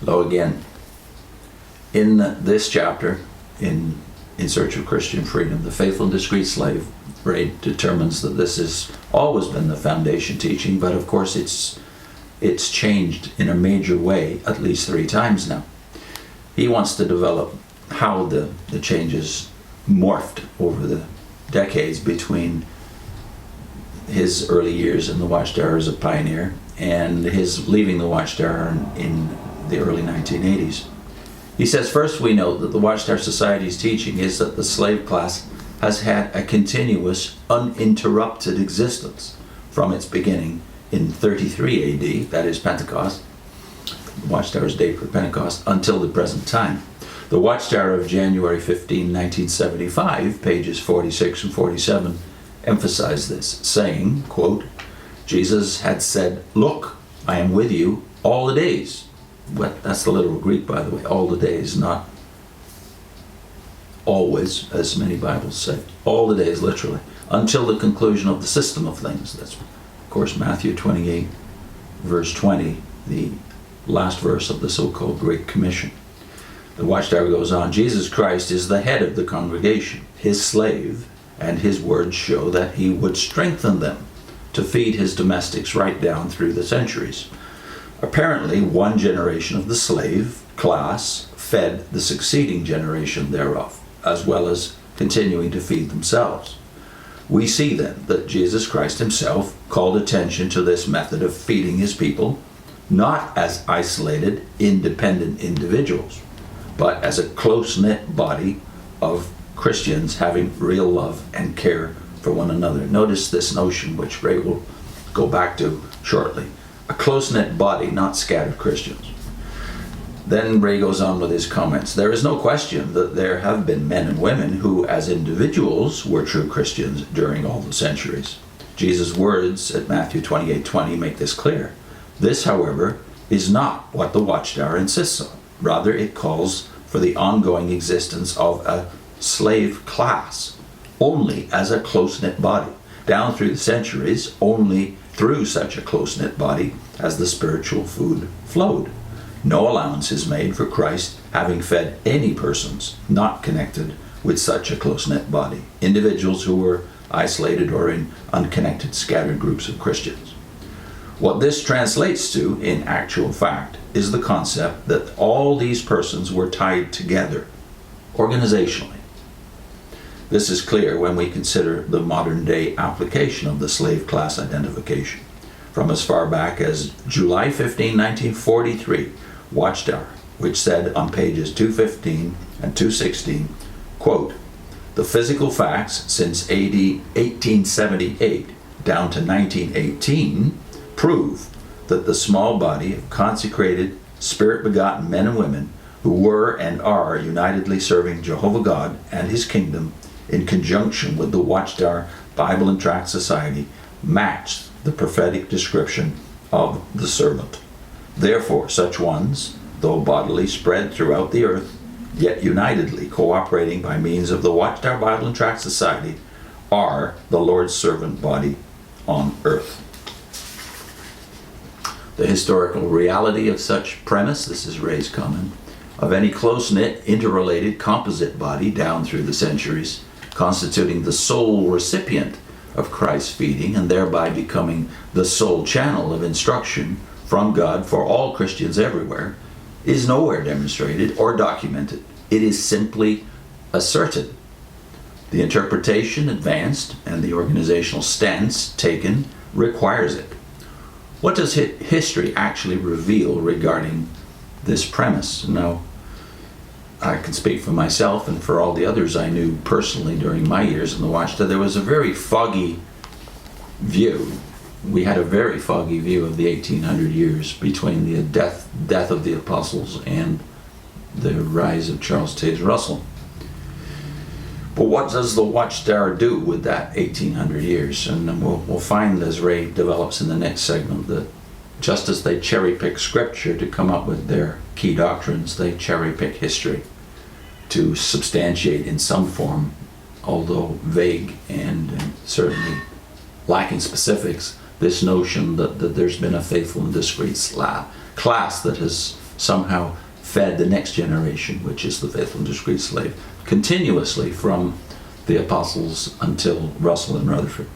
Lo again, in this chapter, in Search of Christian Freedom, the faithful and discreet slave, Ray determines that this has always been the foundation teaching, but of course it's changed in a major way at least 3 times now. He wants to develop how the changes morphed over the decades between his early years in the Watchtower as a pioneer and his leaving the Watchtower in the early 1980s. He says, first we note that the Watchtower Society's teaching is that the slave class has had a continuous, uninterrupted existence from its beginning in 33 AD, that is Pentecost, the Watchtower's date for Pentecost, until the present time. The Watchtower of January 15, 1975, pages 46 and 47, emphasize this, saying, quote, Jesus had said, look, I am with you all the days. Well, that's the literal Greek, by the way, all the days, not always, as many Bibles say. All the days, literally, until the conclusion of the system of things. That's, of course, Matthew 28, verse 20, the last verse of the so-called Great Commission. The Watchtower goes on, Jesus Christ is the head of the congregation, his slave, and his words show that he would strengthen them to feed his domestics right down through the centuries. Apparently, one generation of the slave class fed the succeeding generation thereof, as well as continuing to feed themselves. We see then that Jesus Christ himself called attention to this method of feeding his people, not as isolated, independent individuals, but as a close-knit body of Christians having real love and care for one another. Notice this notion, which Ray will go back to shortly. A close-knit body, not scattered Christians. Then Ray goes on with his comments. There is no question that there have been men and women who, as individuals, were true Christians during all the centuries. Jesus' words at Matthew 28:20 make this clear. This, however, is not what the Watchtower insists on. Rather, it calls for the ongoing existence of a slave class, only as a close-knit body. Down through the centuries, only through such a close-knit body as the spiritual food flowed. No allowance is made for Christ having fed any persons not connected with such a close-knit body, individuals who were isolated or in unconnected, scattered groups of Christians. What this translates to, in actual fact, is the concept that all these persons were tied together, organizationally. This is clear when we consider the modern-day application of the slave class identification. From as far back as July 15, 1943, Watchtower, which said on pages 215 and 216, quote, the physical facts since AD 1878 down to 1918 prove that the small body of consecrated, spirit-begotten men and women who were and are unitedly serving Jehovah God and his kingdom in conjunction with the Watchtower Bible and Tract Society matched the prophetic description of the servant. Therefore, such ones, though bodily spread throughout the earth, yet unitedly cooperating by means of the Watchtower Bible and Tract Society, are the Lord's servant body on earth. The historical reality of such premise, this is Ray's comment, of any close-knit, interrelated, composite body down through the centuries, constituting the sole recipient of Christ's feeding and thereby becoming the sole channel of instruction from God for all Christians everywhere, is nowhere demonstrated or documented. It is simply asserted. The interpretation advanced and the organizational stance taken requires it. What does history actually reveal regarding this premise? Now, I can speak for myself and for all the others I knew personally during my years in the Watchtower. There was a very foggy view. We had a very foggy view of the 1800 years between the death of the apostles and the rise of Charles Taze Russell. But what does the Watchtower do with that 1800 years? And we'll find, as Ray develops in the next segment, that just as they cherry-pick scripture to come up with their key doctrines, they cherry-pick history to substantiate in some form, although vague and certainly lacking specifics, this notion that there's been a faithful and discreet class that has somehow fed the next generation, which is the faithful and discreet slave, continuously from the apostles until Russell and Rutherford.